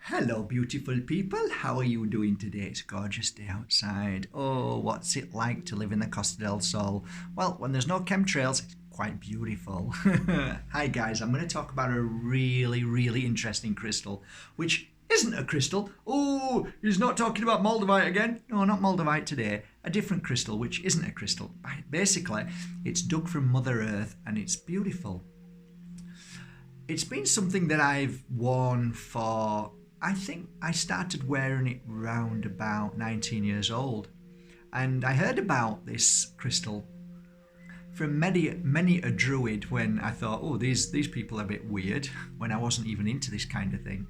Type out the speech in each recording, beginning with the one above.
Hello, beautiful people. How are you doing today? It's a gorgeous day outside. Oh, what's it like to live in the Costa del Sol? Well, when there's no chemtrails, it's quite beautiful. Hi, guys. I'm going to talk about a really interesting crystal, which isn't a crystal. Oh, he's not talking about Moldavite again. No, not Moldavite today. A different crystal, which isn't a crystal. Basically, it's dug from Mother Earth and it's beautiful. It's been something that I've worn for, I think I started wearing it round about 19 years old. And I heard about this crystal from many a druid when I thought, oh, these people are a bit weird, when I wasn't even into this kind of thing.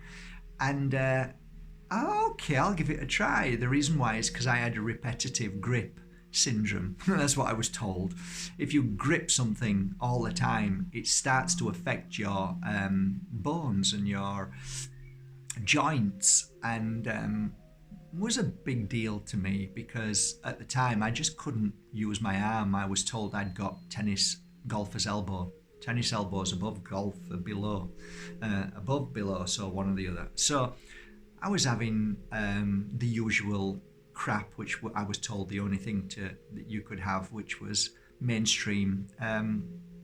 And okay, I'll give it a try. The reason why is because I had a repetitive grip syndrome. That's what I was told. If you grip something all the time, it starts to affect your bones and your joints, and was a big deal to me because at the time I just couldn't use my arm. I was told I'd got golfer's elbow. Tennis elbows above, golf below, so one or the other. So I was having the usual crap, which I was told the only thing that you could have, which was mainstream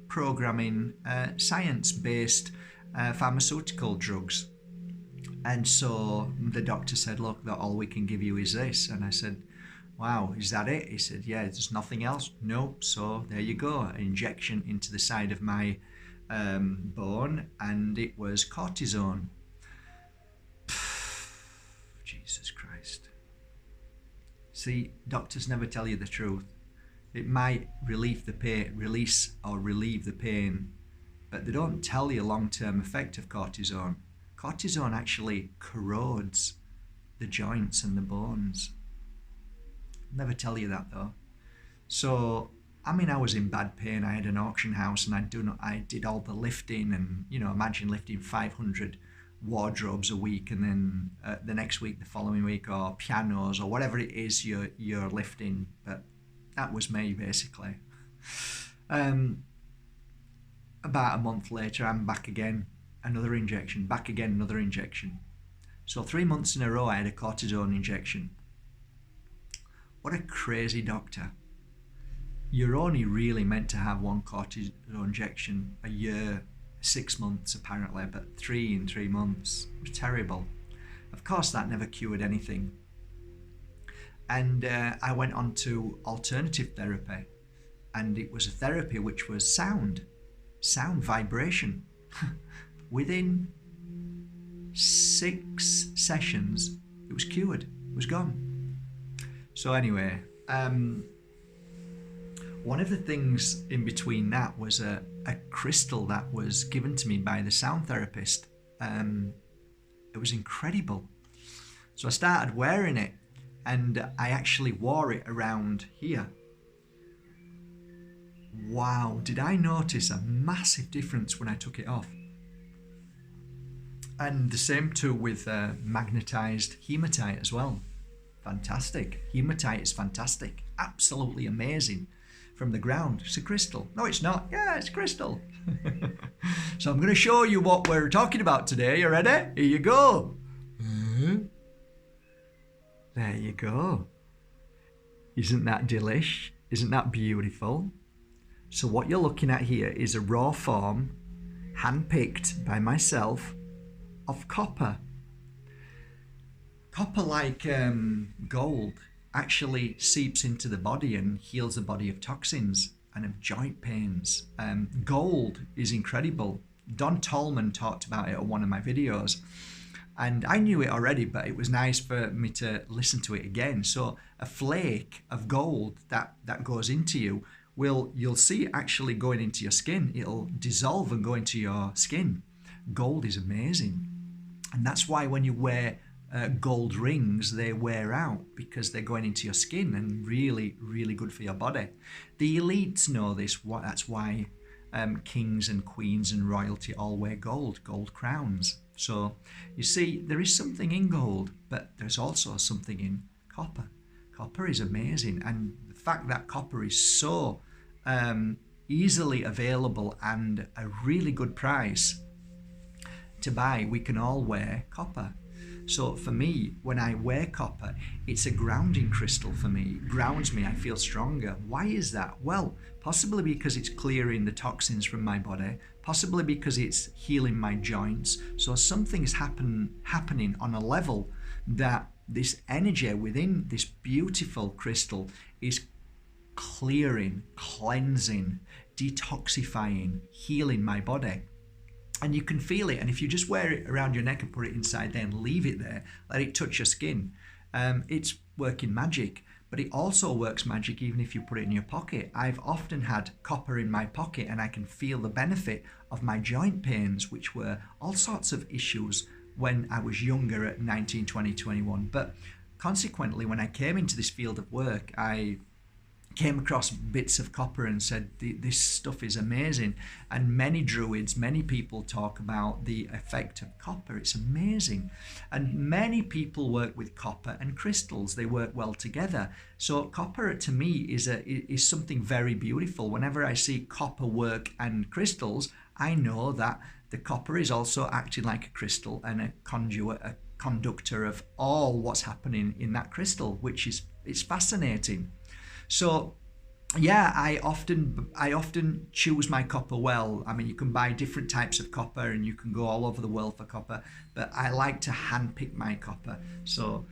programming, science-based pharmaceutical drugs. And so the doctor said, look, that all we can give you is this. And I said, wow, is that it? He said, yeah, there's nothing else. Nope. So there you go, an injection into the side of my bone, and it was cortisone. Jesus Christ. See, doctors never tell you the truth. It might release the pain, but they don't tell you long-term effect of cortisone. Cortisone actually corrodes the joints and the bones. Never tell you that though. So, I mean, I was in bad pain. I had an auction house and I did all the lifting, and, imagine lifting 500 wardrobes a week, and then the next week, the following week, or pianos or whatever it is you're lifting. But that was me basically. About a month later, I'm back again, another injection, back again, another injection. So 3 months in a row I had a cortisone injection. What a crazy doctor. You're only really meant to have one cortisone injection a year, 6 months apparently, but 3 in 3 months. It was terrible. Of course, that never cured anything. And I went on to alternative therapy, and it was a therapy which was sound vibration. Within 6 sessions, it was cured, it was gone. So anyway, one of the things in between that was a crystal that was given to me by the sound therapist. It was incredible. So I started wearing it, and I actually wore it around here. Wow, did I notice a massive difference when I took it off? And the same too with magnetized hematite as well. Fantastic. Hematite is fantastic. Absolutely amazing. From the ground. It's a crystal. No, it's not. Yeah, it's crystal. So I'm going to show you what we're talking about today. You ready? Here you go. There you go. Isn't that delish? Isn't that beautiful? So what you're looking at here is a raw form, hand-picked by myself, of copper. Copper, like gold, actually seeps into the body and heals the body of toxins and of joint pains. Gold is incredible. Don Tolman talked about it on one of my videos, and I knew it already, but it was nice for me to listen to it again. So a flake of gold that goes into you, you'll see it actually going into your skin. It'll dissolve and go into your skin. Gold is amazing. And that's why when you wear gold rings, they wear out, because they're going into your skin and really good for your body. The elites know this. That's why kings and queens and royalty all wear gold crowns. So you see, there is something in gold, but there's also something in copper. Copper is amazing, and the fact that copper is so easily available and a really good price to buy, we can all wear copper. So for me, when I wear copper, it's a grounding crystal for me. It grounds me. I feel stronger. Why is that? Well, possibly because it's clearing the toxins from my body, possibly because it's healing my joints. So something is happening on a level that this energy within this beautiful crystal is clearing, cleansing, detoxifying, healing my body. And you can feel it. And if you just wear it around your neck and put it inside there and leave it there, let it touch your skin, it's working magic. But it also works magic even if you put it in your pocket. I've often had copper in my pocket and I can feel the benefit of my joint pains, which were all sorts of issues when I was younger at 19, 20, 21. But consequently, when I came into this field of work, I came across bits of copper and said, this stuff is amazing. And many druids, many people talk about the effect of copper. It's amazing. And many people work with copper and crystals. They work well together. So copper to me is something very beautiful. Whenever I see copper work and crystals, I know that the copper is also acting like a crystal and a conduit, a conductor of all what's happening in that crystal, which is, it's fascinating. So yeah, I often choose my copper well. I mean, you can buy different types of copper and you can go all over the world for copper, but I like to handpick my copper. So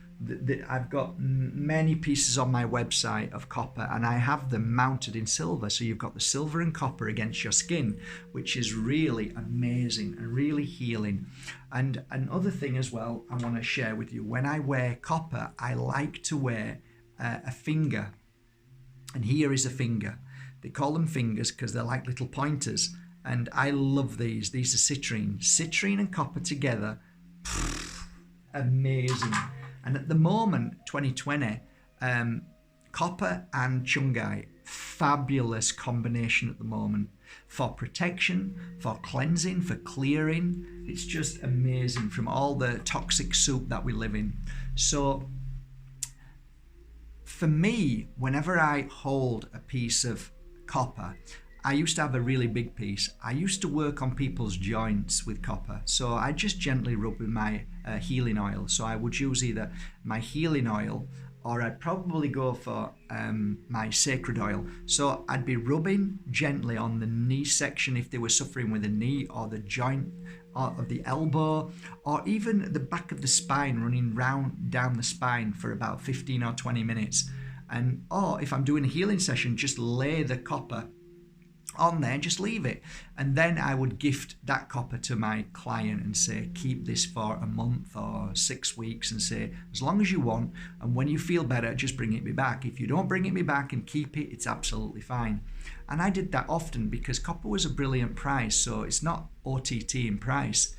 I've got many pieces on my website of copper and I have them mounted in silver. So you've got the silver and copper against your skin, which is really amazing and really healing. And another thing as well I want to share with you, when I wear copper, I like to wear a finger. And here is a finger. They call them fingers because they're like little pointers. And I love these. These are citrine. Citrine and copper together. Amazing. And at the moment, 2020, copper and chungite, fabulous combination at the moment. For protection, for cleansing, for clearing. It's just amazing from all the toxic soup that we live in. So for me, whenever I hold a piece of copper, I used to have a really big piece. I used to work on people's joints with copper. So I just gently rub with my healing oil. So I would use either my healing oil or I'd probably go for my sacred oil. So I'd be rubbing gently on the knee section if they were suffering with a knee, or the joint of the elbow, or even the back of the spine, running round down the spine for about 15 or 20 minutes. And or if I'm doing a healing session, just lay the copper on there, just leave it. And then I would gift that copper to my client and say, keep this for a month or 6 weeks, and say, as long as you want, and when you feel better, just bring it me back. If you don't bring it me back and keep it, it's absolutely fine. And I did that often because copper was a brilliant price, so it's not OTT in price.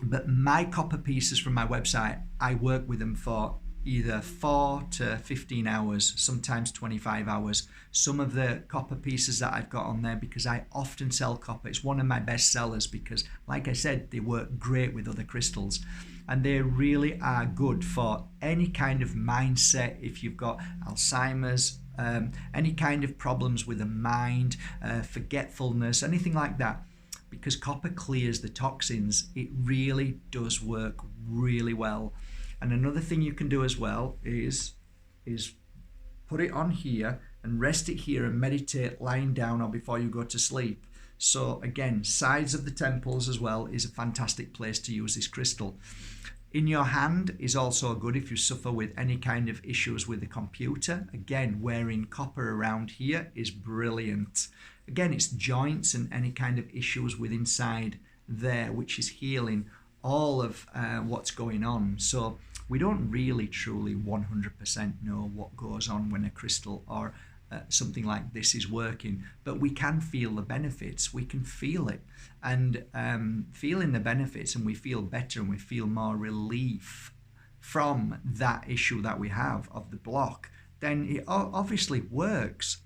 But my copper pieces from my website, I work with them for either 4 to 15 hours, sometimes 25 hours. Some of the copper pieces that I've got on there, because I often sell copper, it's one of my best sellers because, like I said, they work great with other crystals. And they really are good for any kind of mindset. If you've got Alzheimer's, any kind of problems with the mind, forgetfulness, anything like that. Because copper clears the toxins, it really does work really well. And another thing you can do as well is put it on here and rest it here and meditate lying down or before you go to sleep. So again, sides of the temples as well is a fantastic place to use this crystal. In your hand is also good if you suffer with any kind of issues with the computer. Again, wearing copper around here is brilliant. Again, it's joints and any kind of issues with inside there, which is healing all of what's going on. So we don't really truly 100% know what goes on when a crystal or something like this is working, but we can feel the benefits. We can feel it, and feeling the benefits, and we feel better and we feel more relief from that issue that we have of the block, then it obviously works.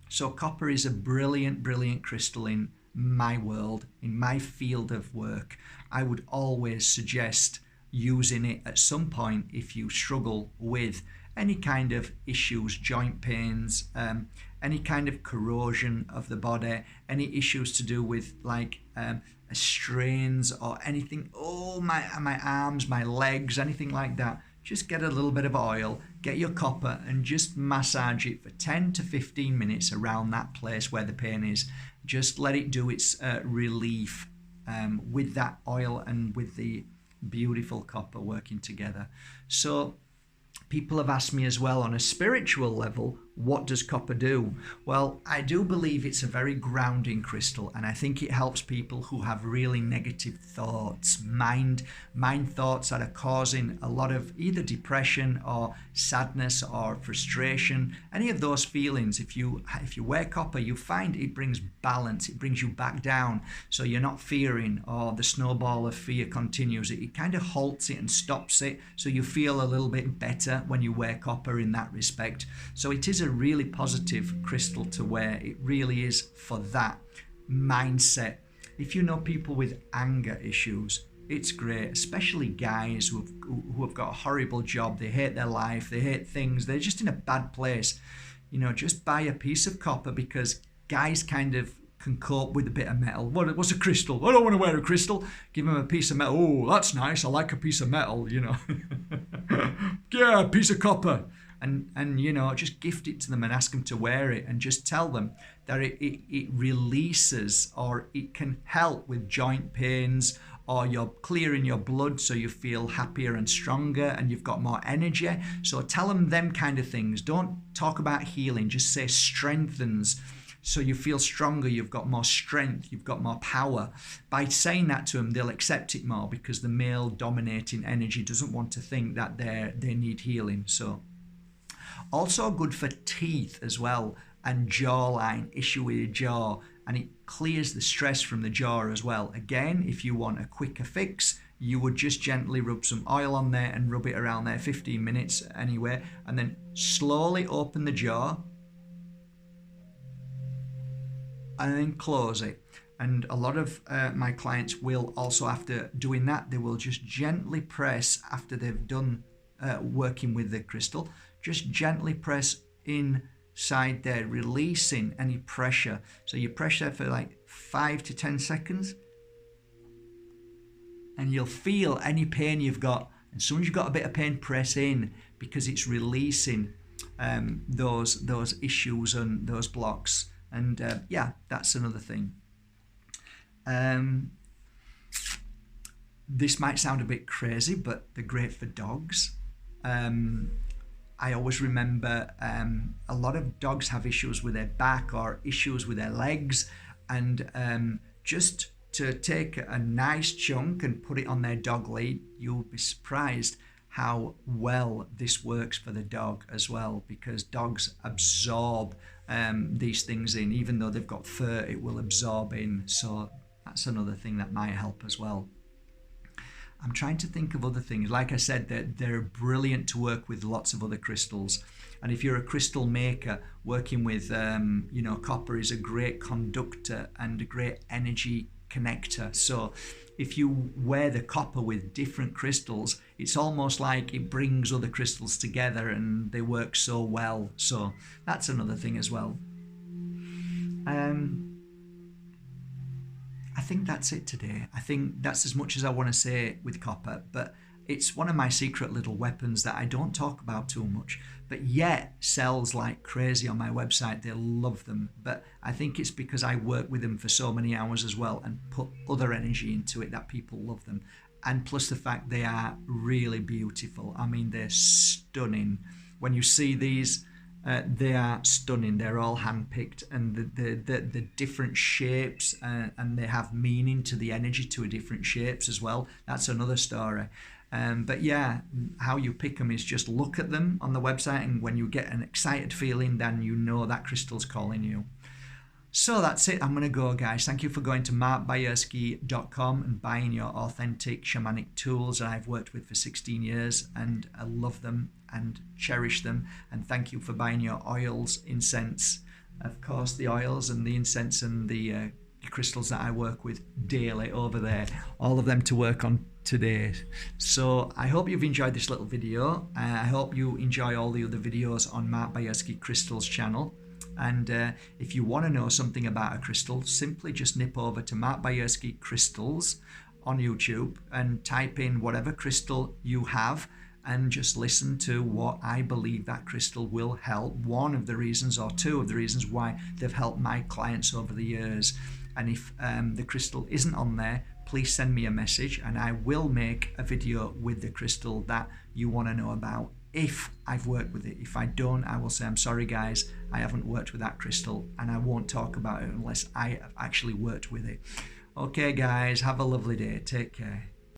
So copper is a brilliant crystal in my world, in my field of work. I would always suggest using it at some point if you struggle with any kind of issues, joint pains, any kind of corrosion of the body, any issues to do with like strains or anything, my arms, my legs, anything like that, just get a little bit of oil, get your copper and just massage it for 10 to 15 minutes around that place where the pain is. Just let it do its relief with that oil and with the beautiful copper working together. So people have asked me as well, on a spiritual level, what does copper do? Well, I do believe it's a very grounding crystal, and I think it helps people who have really negative thoughts, mind thoughts that are causing a lot of either depression or sadness or frustration, any of those feelings. If you wear copper, you find it brings balance, it brings you back down, so you're not fearing, or the snowball of fear continues. It kind of halts it and stops it, so you feel a little bit better when you wear copper in that respect. So it is a really positive crystal to wear. It really is for that mindset. If you know people with anger issues, it's great, especially guys who have got a horrible job, they hate their life, they hate things, they're just in a bad place. Just buy a piece of copper, because guys kind of can cope with a bit of metal. What's a crystal? I don't want to wear a crystal. Give them a piece of metal. Oh, that's nice. I like a piece of metal, Yeah, a piece of copper. And just gift it to them and ask them to wear it, and just tell them that it releases, or it can help with joint pains, or you're clearing your blood so you feel happier and stronger and you've got more energy. So tell them kind of things. Don't talk about healing, just say strengthens. So you feel stronger, you've got more strength, you've got more power. By saying that to them, they'll accept it more, because the male dominating energy doesn't want to think that they need healing. So also good for teeth as well, and jawline, issue with your jaw, and it clears the stress from the jaw as well. Again, if you want a quicker fix, you would just gently rub some oil on there and rub it around there 15 minutes anyway, and then slowly open the jaw and then close it. And a lot of my clients will also, after doing that, they will just gently press, after they've done working with the crystal, just gently press inside there, releasing any pressure. So you pressure for like 5 to 10 seconds, and you'll feel any pain you've got. And as soon as you've got a bit of pain, press in, because it's releasing those issues and those blocks. And that's another thing. This might sound a bit crazy, but they're great for dogs. I always remember a lot of dogs have issues with their back or issues with their legs, and just to take a nice chunk and put it on their dog lead, you'll be surprised how well this works for the dog as well, because dogs absorb these things in. Even though they've got fur, it will absorb in. So that's another thing that might help as well. I'm trying to think of other things. Like I said, they're brilliant to work with lots of other crystals. And if you're a crystal maker, working with copper is a great conductor and a great energy connector. So if you wear the copper with different crystals, it's almost like it brings other crystals together and they work so well. So that's another thing as well. I think that's it today. I think that's as much as I want to say with copper, but it's one of my secret little weapons that I don't talk about too much, but yet sells like crazy on my website. They love them, but I think it's because I work with them for so many hours as well and put other energy into it that people love them. And plus the fact they are really beautiful. I mean, they're stunning. When you see these, they are stunning. They're all hand-picked, and the different shapes, and they have meaning to the energy to different shapes as well. That's another story. But yeah, how you pick them is just look at them on the website, and when you get an excited feeling, then you know that crystal's calling you. So that's it. I'm going to go, guys. Thank you for going to markbajerski.com and buying your authentic shamanic tools that I've worked with for 16 years, and I love them and cherish them. And thank you for buying your oils, incense, of course, the oils and the incense and the crystals that I work with daily over there, all of them to work on today. So I hope you've enjoyed this little video. I hope you enjoy all the other videos on Mark Bajerski Crystals channel. And if you want to know something about a crystal, simply just nip over to Mark Bajerski Crystals on YouTube and type in whatever crystal you have and just listen to what I believe that crystal will help. One of the reasons or two of the reasons why they've helped my clients over the years. And if the crystal isn't on there, please send me a message and I will make a video with the crystal that you want to know about if I've worked with it. If I don't, I will say, I'm sorry guys, I haven't worked with that crystal, and I won't talk about it unless I have actually worked with it. Okay guys, have a lovely day. Take care.